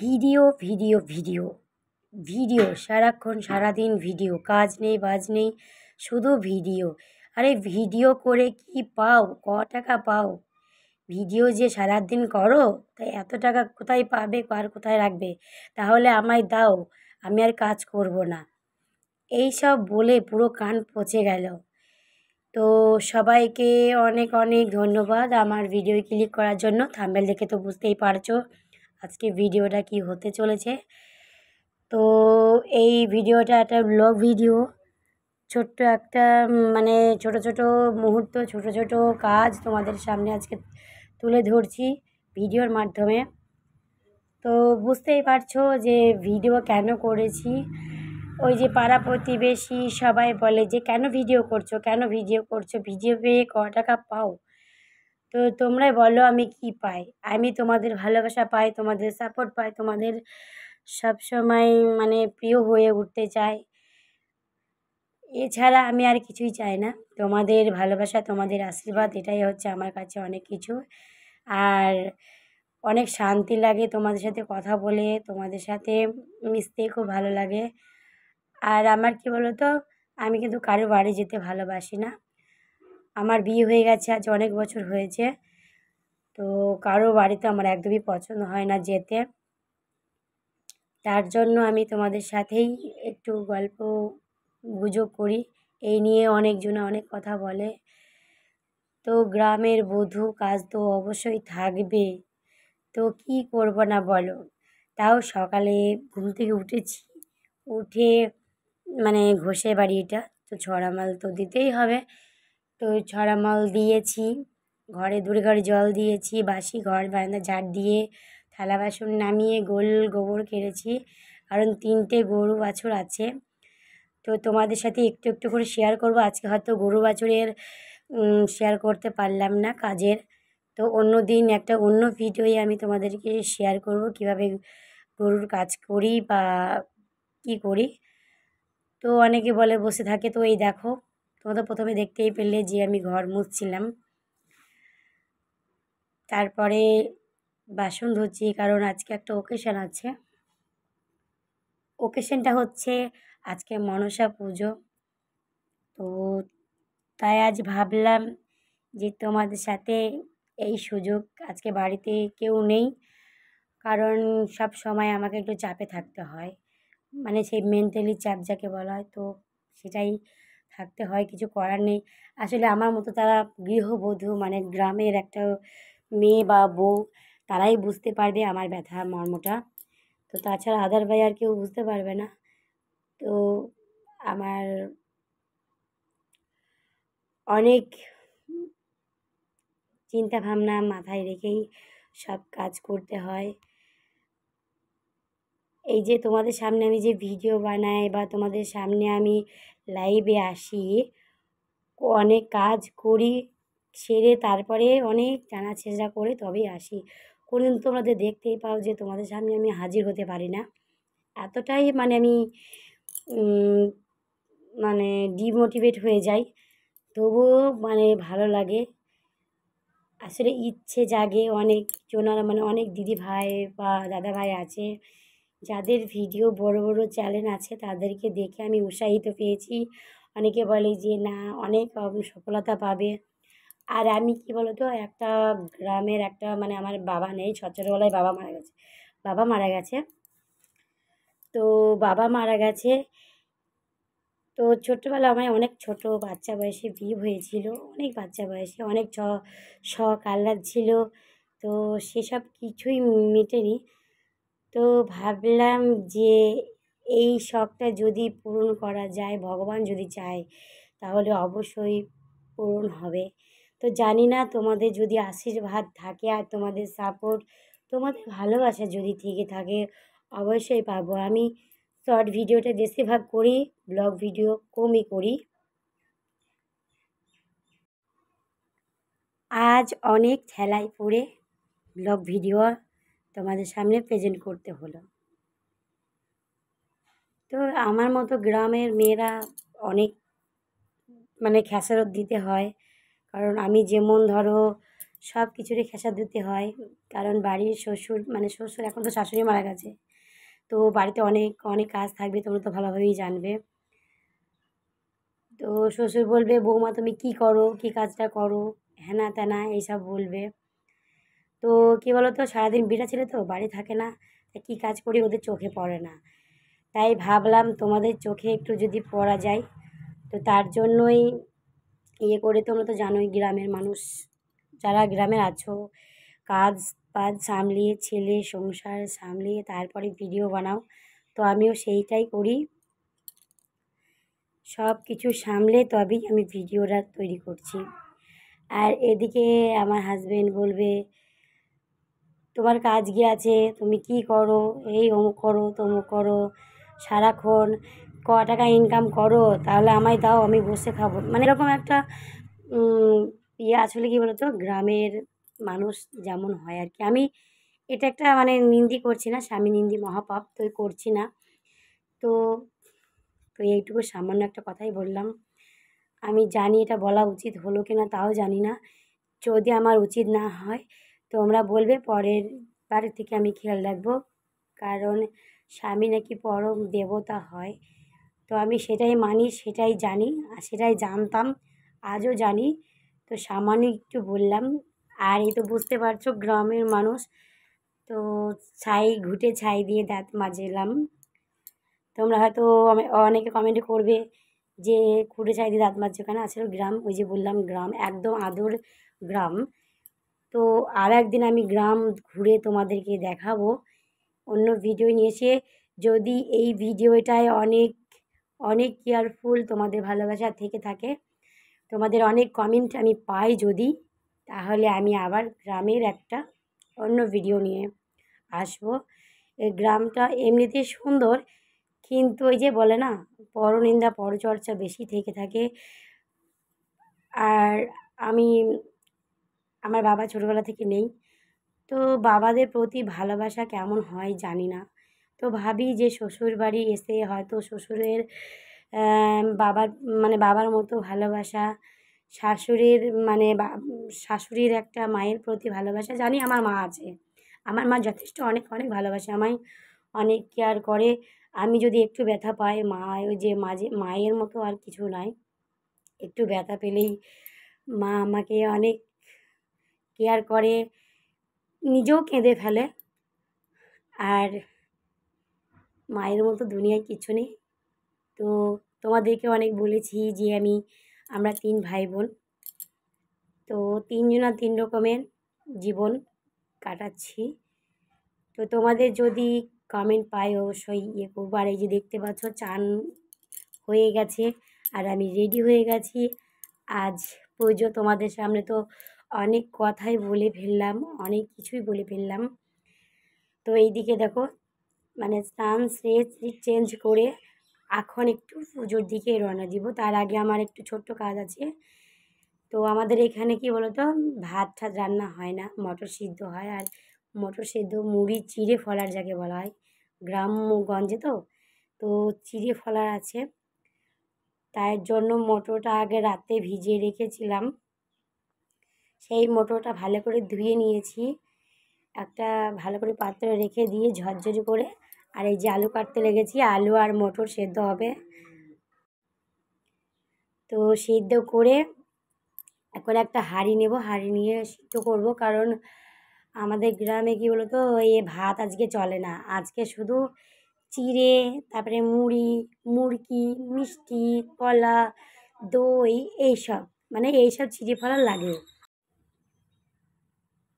Video video video video সারাক্ষণ সারাদিন video, কাজ নেই বাজ নেই, শুধু ভিডিও। আরে ভিডিও করে কি পাও? টাকা পাও? ভিডিও যে সারাদিন করো, তাই এত টাকা কোথায় পাবে আর কোথায় রাখবে? তাহলে আমায় দাও, আমি আর কাজ করব না। এই সব বলে পুরো কান পচে গেল। তো সবাইকে অনেক অনেক ধন্যবাদ আমার ভিডিও ক্লিক করার জন্য। থাম্বনেল দেখে তো বুঝতেই পারছো আজকে ভিডিওটা কি হতে চলেছে। তো এই ভিডিওটা একটা ব্লগ ভিডিও, ছোট্ট একটা মানে ছোট ছোট মুহূর্ত, ছোট ছোট কাজ তোমাদের সামনে আজকে তুলে ধরছি ভিডিওর মাধ্যমে। তো বুঝতেই পারছো যে ভিডিও কেন করেছি। ওই যে পাড়া প্রতিবেশী সবাই বলে যে কেন ভিডিও করছো, কেন ভিডিও করছো, ভিডিও পেয়ে টাকা পাও? তো তোমরাই বলো আমি কি পাই? আমি তোমাদের ভালোবাসা পাই, তোমাদের সাপোর্ট পাই, তোমাদের সবসময় মানে প্রিয় হয়ে উঠতে চাই। এছাড়া আমি আর কিছুই চাই না। তোমাদের ভালোবাসা, তোমাদের আশীর্বাদ, এটাই হচ্ছে আমার কাছে অনেক কিছু। আর অনেক শান্তি লাগে তোমাদের সাথে কথা বলে, তোমাদের সাথে মিশতে খুব ভালো লাগে। আর আমার কী বলো তো, আমি কিন্তু কারো বাড়ি যেতে ভালোবাসি না। আমার বিয়ে হয়ে গেছে আজ অনেক বছর হয়েছে। তো কারো বাড়িতে আমার একদমই পছন্দ হয় না যেতে। তার জন্য আমি তোমাদের সাথেই একটু গল্প গুজব করি। এই নিয়ে অনেকজনে অনেক কথা বলে। তো গ্রামের বধূ কাজ তো অবশ্যই থাকবে, তো কী করব না বলো? তাও সকালে ঘুম থেকে উঠেছি, উঠে মানে ঘষে বাড়ি এটা, তো ছড়ামাল তো দিতেই হবে। তো ছড়ামাল দিয়েছি, ঘরে দূরে ঘরে জল দিয়েছি, বাসি ঘর বারান্দা ঝাড় দিয়ে, থালা বাসন নামিয়ে গোল গোবর কেড়েছি, কারণ 3টে গরু বাছুর আছে। তো তোমাদের সাথে একটু একটু করে শেয়ার করব। আজকে হয়তো গরু বাছুরের শেয়ার করতে পারলাম না কাজের। তো অন্য দিন একটা অন্য ভিডিওয়ে আমি তোমাদেরকে শেয়ার করব কীভাবে গরুর কাজ করি বা কী করি। তো অনেকে বলে বসে থাকে, তো এই দেখো তোমরা তো প্রথমে দেখতেই পেলে যে আমি ঘর মুছছিলাম। তারপরে বাসন ধুচ্ছি, কারণ আজকে একটা ওকেশন আছে। ওকেশনটা হচ্ছে আজকে মনসা পুজো। তো তাই আজ ভাবলাম যে তোমাদের সাথে এই সুযোগ, আজকে বাড়িতে কেউ নেই, কারণ সব সময় আমাকে একটু চাপে থাকতে হয়, মানে সেই মেন্টালি চাপ যাকে বলা হয়, তো সেটাই থাকতে হয়, কিছু করার নেই। আসলে আমার মতো তারা গৃহবধূ মানে গ্রামের একটা মেয়ে বা বউ, তারাই বুঝতে পারবে আমার ব্যথা মর্মটা। তো তাছাড়া আদারওয়াইজ আর কেউ বুঝতে পারবে না। তো আমার অনেক চিন্তাভাবনা মাথায় রেখেই সব কাজ করতে হয়। এই যে তোমাদের সামনে আমি যে ভিডিও বানাই বা তোমাদের সামনে আমি লাইভে আসি, অনেক কাজ করি, সেরে তারপরে অনেক টানাছেঁড়া করে তবেই আসি। কোনোদিন তোমাদের দেখতেই পাও যে তোমাদের সামনে আমি হাজির হতে পারি না। এতটাই মানে আমি মানে ডিমোটিভেট হয়ে যাই, তবুও মানে ভালো লাগে। আসলে ইচ্ছে জাগে অনেকজনার, মানে অনেক দিদিভাই বা দাদাভাই আছে যাদের ভিডিও বড় বড় চ্যানেল আছে, তাদেরকে দেখে আমি উৎসাহিত পেয়েছি। অনেকে বলে যে না, অনেক সফলতা পাবে। আর আমি কী বলো তো, একটা গ্রামের একটা মানে আমার বাবা নেই, ছোটোবেলায় বাবা মারা গেছে। বাবা মারা গেছে, তো বাবা মারা গেছে। তো ছোট্টবেলা আমার অনেক ছোট বাচ্চা বয়সে বিয়ে হয়েছিল, অনেক বাচ্চা বয়সে অনেক শখ আহ্লাদ ছিল। তো সেসব কিছুই মেটেনি। তো ভাবলাম যে এই শখটা যদি পূরণ করা যায়, ভগবান যদি চায়, তাহলে অবশ্যই পূরণ হবে। তো জানি না তোমাদের যদি আশীর্বাদ থাকে আর তোমাদের সাপোর্ট, তোমাদের ভালোবাসা যদি থেকে থাকে, অবশ্যই পাবো। আমি শর্ট ভিডিওটা বেশিরভাগ করি, ব্লগ ভিডিও কমই করি। আজ অনেক ঠেলায় পড়ে ব্লগ ভিডিও তোমাদের সামনে প্রেজেন্ট করতে হলো। তো আমার মতো গ্রামের মেয়েরা অনেক মানে খেসারত দিতে হয়, কারণ আমি যেমন ধরো সব কিছুরই খেসার দিতে হয়, কারণ বাড়ির শ্বশুর মানে শ্বশুর, এখন তো শাশুড়ি মারা গেছে, তো বাড়িতে অনেক অনেক কাজ থাকবে, তোমরা তো ভালোভাবেই জানবে। তো শ্বশুর বলবে, বৌমা তুমি কী করো, কী কাজটা করো, হ্যানা ত্যানা এইসব বলবে। তো কী বলো তো, সারাদিন বিটা ছেলে তো বাড়ি থাকে না, তা কী কাজ করি ওদের চোখে পড়ে না। তাই ভাবলাম তোমাদের চোখে একটু যদি পড়া যায়, তো তার জন্যই ইয়ে করে। তোমরা তো জানোই গ্রামের মানুষ, যারা গ্রামে আছো, কাজ বাজ সামলিয়ে, ছেলে সংসার সামলিয়ে তারপরে ভিডিও বানাও, তো আমিও সেইটাই করি। সব কিছু সামলে তবেই আমি ভিডিওটা তৈরি করছি। আর এদিকে আমার হাজবেন্ড বলবে, তোমার কাজ কি আছে, তুমি কি করো, এই অমুক করো তমুক করো, সারাক্ষণ ক টাকা ইনকাম করো, তাহলে আমায় দাও, আমি বসে খাবো, মানে এরকম একটা ইয়ে। আসলে কি বলতো, গ্রামের মানুষ যেমন হয় আর কি। আমি এটা একটা মানে নিন্দি করছি না, স্বামী নিন্দি মহাপাপ, তো করছি না। তো তো এইটুকু সামান্য একটা কথাই বললাম। আমি জানি এটা বলা উচিত হলো কি না তাও জানি না। যদি আমার উচিত না হয় তোমরা বলবে, পরের বার থেকে আমি খেয়াল রাখবো, কারণ স্বামী নাকি পরম দেবতা হয়। তো আমি সেটাই মানি, সেটাই জানি, আর সেটাই জানতাম, আজও জানি। তো সামান্য একটু বললাম। আর এই তো বুঝতে পারছো গ্রামের মানুষ, তো ছাই ঘুঁটে ছাই দিয়ে দাঁত মাজলাম। তোমরা হয়তো অনেকে কমেন্ট করবে যে ঘুঁটে ছাই দিয়ে দাঁত মাজছো কেন, আসলে গ্রাম, ওই যে বললাম গ্রাম, একদম আদর গ্রাম। তো আর একদিন আমি গ্রাম ঘুরে তোমাদেরকে দেখাবো অন্য ভিডিও নিয়ে এসে। যদি এই ভিডিওটায় অনেক অনেক কেয়ারফুল তোমাদের ভালোবাসা থেকে থাকে, তোমাদের অনেক কমেন্ট আমি পাই যদি, তাহলে আমি আবার গ্রামের একটা অন্য ভিডিও নিয়ে আসবো। এই গ্রামটা এমনিতেই সুন্দর, কিন্তু ওই যে বলে না, পরনিন্দা পরচর্চা বেশি থেকে থাকে। আর আমি, আমার বাবা ছোটোবেলা থেকে নেই, তো বাবাদের প্রতি ভালোবাসা কেমন হয় জানি না। তো ভাবি যে শ্বশুরবাড়ি এসে হয়তো শ্বশুরের বাবার মানে বাবার মতো ভালোবাসা, শাশুড়ির মানে শাশুড়ির একটা মায়ের প্রতি ভালোবাসা, জানি আমার মা আছে, আমার মা যথেষ্ট অনেক অনেক ভালোবাসে আমায়, অনেক কেয়ার করে। আমি যদি একটু ব্যথা পাই, মা ওই যে মাঝে মায়ের মতো আর কিছু নয়, একটু ব্যথা পেলেই মা আমাকে অনেক কেয়ার করে, নিজেও কেঁদে ফেলে। আর মায়ের মতো দুনিয়ায় কিছু নেই। তো তোমাদেরকে অনেক বলেছি যে আমরা 3 ভাই বোন, তো 3 জনা 3 রকমের জীবন কাটাচ্ছি। তো তোমাদের যদি কমেন্ট পাই অবশ্যই ইয়ে করবো। আর এই যে দেখতে পাচ্ছ চান হয়ে গেছে, আর আমি রেডি হয়ে গেছি। আজ পুজো, তোমাদের সামনে তো অনেক কথাই বলে ফেললাম, অনেক কিছুই বলে ফেললাম। তো এইদিকে দেখো, মানে স্নান চেঞ্জ করে এখন একটু পুজোর দিকে রওনা দিব। তার আগে আমার একটু ছোট্ট কাজ আছে। তো আমাদের এখানে কি বলো তো, ভাত ঠাত রান্না হয় না, মটর সিদ্ধ হয়। আর মটর সিদ্ধ মুড়ি চিড়ে ফলার যাকে বলা হয়, গ্রামগঞ্জে তো, তো চিড়ে ফলার আছে, তার জন্য মটরটা আগে রাতে ভিজিয়ে রেখেছিলাম। সেই মটরটা ভালো করে ধুয়ে নিয়েছি, একটা ভালো করে পাত্রে রেখে দিয়ে ঝরঝরি করে। আর এই যে আলু কাটতে লেগেছি, আলু আর মটর সেদ্ধ হবে। তো সিদ্ধ করে এখন একটা হাঁড়ি নেব, হাঁড়ি নিয়ে সিদ্ধ করব, কারণ আমাদের গ্রামে কী বলো তো, এ ভাত আজকে চলে না, আজকে শুধু চিড়ে, তারপরে মুড়ি, মুড়কি, মিষ্টি, কলা, দই, এইসব, মানে এইসব চিড়ে ফলা লাগে।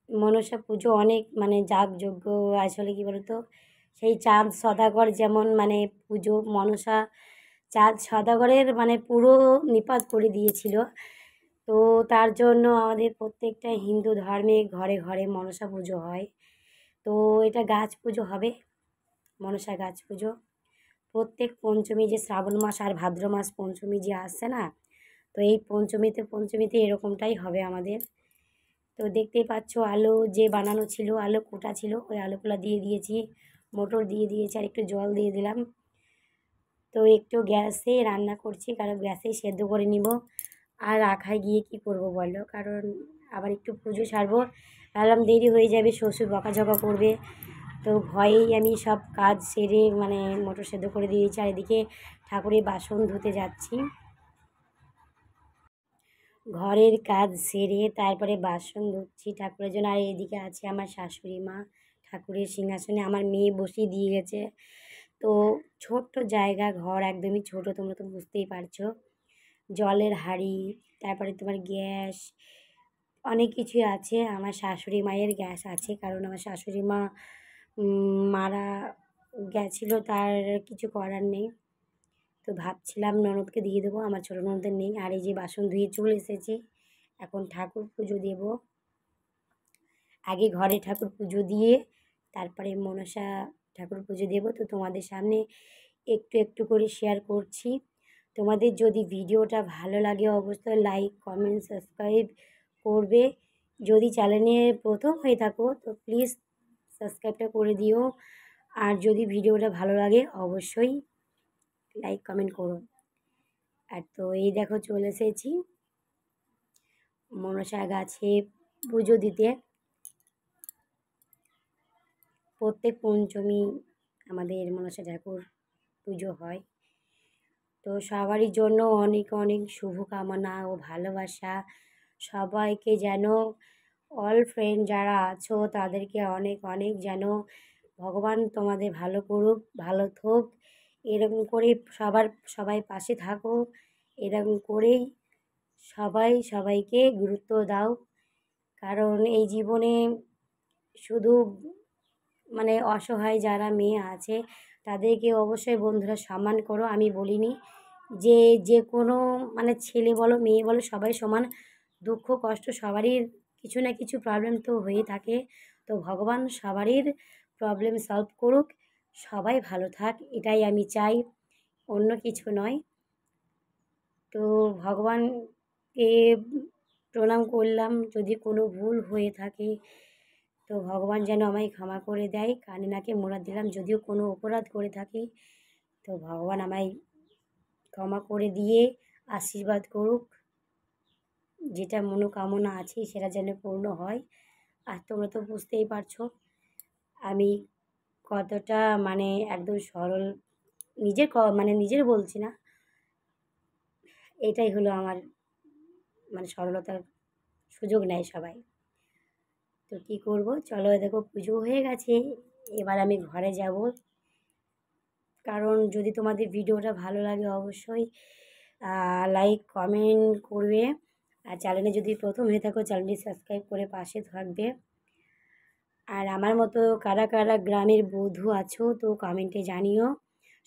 মনসা পুজো অনেক মানে যাগযজ্ঞ, আসলে কী বলো তো, সেই চাঁদ সদাগর যেমন মানে পুজো, মনসা চাঁদ সদাগরের মানে পুরো নিপাত করে দিয়েছিল। তো তার জন্য আমাদের প্রত্যেকটা হিন্দু ধর্মে ঘরে ঘরে মনসা পুজো হয়। তো এটা গাছ পুজো হবে, মনসা গাছ পুজো প্রত্যেক পঞ্চমী, যে শ্রাবণ মাস আর ভাদ্র মাস পঞ্চমী যে আসছে না, তো এই পঞ্চমীতে এরকমটাই হবে আমাদের। তো দেখতেই পাচ্ছ আলু যে বানানো ছিল, আলু কোটা ছিল, ওই আলুগুলো দিয়ে দিয়েছি, মটর দিয়ে দিয়েছি, আর একটু জল দিয়ে দিলাম। তো একটু গ্যাসে রান্না করছি, কারণ গ্যাসেই সেদ্ধ করে নিব। আর রাখায় গিয়ে কি করব বলো, কারণ আবার একটু পুজো সারবো। ভাবলাম দেরি হয়ে যাবে, শ্বশুর বকাঝকা করবে, তো ভয়েই আমি সব কাজ সেরে মানে মটর সেদ্ধ করে দিয়েছি। আর এদিকে ঠাকুরের বাসন ধুতে যাচ্ছি। ঘরের কাজ সেরে তারপরে বাসন ধুচ্ছি ঠাকুরের জন্য। আর এদিকে আছে আমার শাশুড়ি মা ঠাকুরের সিংহাসনে, আমার মেয়ে বসিয়ে দিয়ে গেছে। তো ছোট্ট জায়গা, ঘর একদমই ছোট, তোমরা তো বুঝতেই পারছো। জলের হাঁড়ি, তারপরে তোমার গ্যাস, অনেক কিছুই আছে। আমার শাশুড়ি মায়ের গ্যাস আছে, কারণ আমার শাশুড়ি মা মারা গেছিলো, তার কিছু করার নেই। তো ভাবছিলাম ননদকে দিয়ে দেবো, আমার ছোটো ননদের নেই। আর এই যে বাসন ধুয়ে চলে এসেছি, এখন ঠাকুর পুজো দেব। আগে ঘরে ঠাকুর পুজো দিয়ে তারপরে মনসা ঠাকুর পুজো দেব। তো তোমাদের সামনে একটু একটু করে শেয়ার করছি। তোমাদের যদি ভিডিওটা ভালো লাগে অবশ্যই লাইক, কমেন্ট, সাবস্ক্রাইব করবে। যদি চ্যানেলে প্রথম হয়ে থাকো তো প্লিজ সাবস্ক্রাইবটা করে দিও। আর যদি ভিডিওটা ভালো লাগে অবশ্যই লাইক কমেন্ট করো। আর তো এই দেখো চলে এসেছি মনসা গাছে পুজো দিতে। প্রত্যেক পঞ্চমী আমাদের মনসা ঠাকুর পুজো হয়। তো সবারই জন্য অনেক অনেক শুভকামনা ও ভালোবাসা। সবাইকে যেন, অল ফ্রেন্ড যারা আছো তাদেরকে অনেক অনেক যেন ভগবান তোমাদের ভালো করুক, ভালো থাক। এরকম করে সবাই পাশে থাকো, এরকম করেই সবাই সবাইকে গুরুত্ব দাও। কারণ এই জীবনে শুধু মানে অসহায় যারা মেয়ে আছে তাদেরকে অবশ্যই বন্ধুরা সম্মান করো। আমি বলিনি যে যে কোনো মানে ছেলে বলো মেয়ে বলো সবাই সমান, দুঃখ কষ্ট সবারই কিছু না কিছু প্রবলেম তো হয়ে থাকে। তো ভগবান সবারই প্রবলেম সলভ করুক, সবাই ভালো থাক, এটাই আমি চাই, অন্য কিছু নয়। তো ভগবানকে প্রণাম করলাম, যদি কোনো ভুল হয়ে থাকে তো ভগবান যেন আমায় ক্ষমা করে দেয়। কানে নাকে মোড়া দিলাম, যদিও কোনো অপরাধ করে থাকি তো ভগবান আমায় ক্ষমা করে দিয়ে আশীর্বাদ করুক, যেটা মনোকামনা আছে সেটা যেন পূর্ণ হয়। আর তোমরা তো বুঝতেই পারছো আমি কতটা মানে একদম সরল, মানে নিজের বলছি না, এটাই হলো আমার মানে সরলতার সুযোগ নেয় সবাই। তো কী করব, চলো দেখো পুজো হয়ে গেছে, এবার আমি ঘরে যাব। কারণ যদি তোমাদের ভিডিওটা ভালো লাগে অবশ্যই লাইক কমেন্ট করবে। আর চ্যানেলে যদি প্রথম হয়ে থাকো চ্যানেলটি সাবস্ক্রাইব করে পাশে থাকবে। আর আমার মতো কারা কারা গ্রামের বধূ আছো তো কমেন্টে জানিও।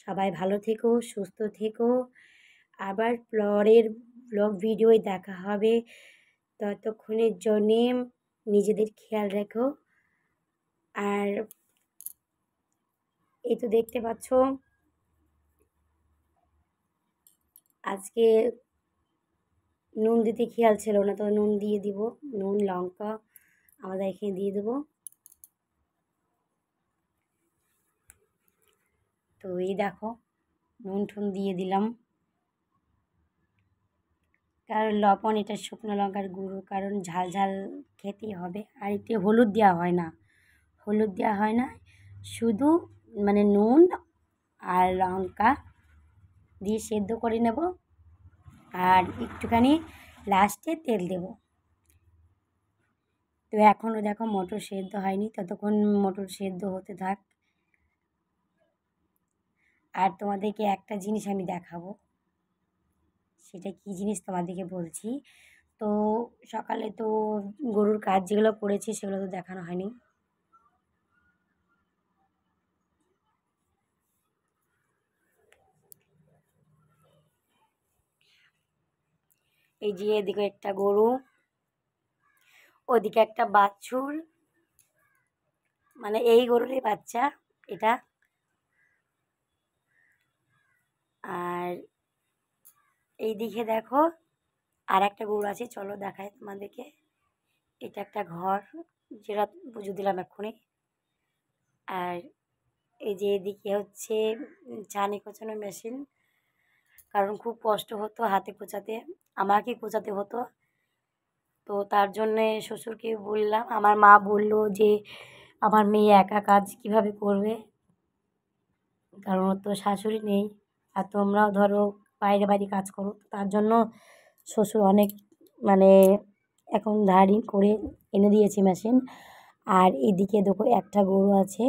সবাই ভালো থেকো, সুস্থ থেকো। আবার পরের ব্লগ ভিডিওয় দেখা হবে। ততক্ষণের জন্যে নিজেদের খেয়াল রেখো। আর এই তো দেখতে পাচ্ছ আজকে নুন দিতে খেয়াল ছিল না, তো নুন দিয়ে দিব, নুন লঙ্কা আমাদের এখানে দিয়ে দেবো। তো এই দেখো নুন ঠুন দিয়ে দিলাম, কারণ লবণ এটা শুকনো লঙ্কার গুঁড়ো, কারণ ঝাল ঝাল খেতেই হবে। আর এতে হলুদ দেওয়া হয় না, হলুদ দেওয়া হয় না, শুধু মানে নুন আর লঙ্কা দিয়ে সেদ্ধ করে নেব। আর একটুখানি লাস্টে তেল দেব। তো এখনও দেখো মটর সেদ্ধ হয়নি, ততক্ষণ মটর সেদ্ধ হতে থাক। আর তোমাদেরকে একটা জিনিস আমি দেখাবো, সেটা কী জিনিস তোমাদেরকে বলছি। তো সকালে তো গরুর কাজ যেগুলো করেছি সেগুলো তো দেখানো হয়নি। এই যে এদিকে একটা গরু, ওদিকে একটা বাছুর, মানে এই গরুরই বাচ্চা এটা। আর এইদিকে দেখো আর একটা গরু আছে, চলো দেখাই তোমাদেরকে। এটা একটা ঘর, যেটা পুজো দিলাম এক্ষুনি। আর এই যে এদিকে হচ্ছে ছানি কোচানোর মেশিন, কারণ খুব কষ্ট হতো হাতে কোচাতে, আমাকে কোচাতে হতো। তো তার জন্যে শ্বশুরকে বললাম, আমার মা বলল যে আমার মেয়ে একা কাজ কীভাবে করবে, কারণ ওর তো শাশুড়ি নেই, আর তোমরাও ধরো বাইরে বাড়ি কাজ করো। তার জন্য শ্বশুর অনেক মানে এখন ধাড়ি করে এনে দিয়েছে মেশিন। আর এদিকে দেখো একটা গরু আছে,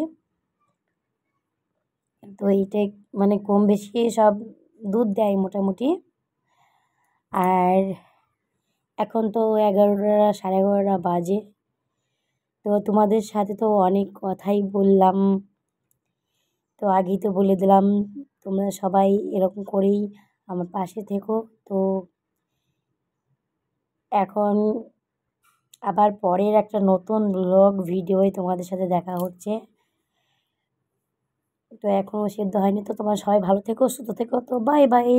তো এইটাই মানে কম বেশি সব দুধ দেয় মোটামুটি। আর এখন তো 11টা 11:30 বাজে। তো তোমাদের সাথে তো অনেক কথাই বললাম, তো আগেই তো বলে দিলাম তোমরা সবাই এরকম করেই আমার পাশে থেকো। তো এখন আবার পরের একটা নতুন ব্লগ ভিডিওয় তোমাদের সাথে দেখা হচ্ছে। তো এখনও সিদ্ধ হয়নি, তো তোমরা সবাই ভালো থেকো, সুস্থ থেকো। তো বাই বাই।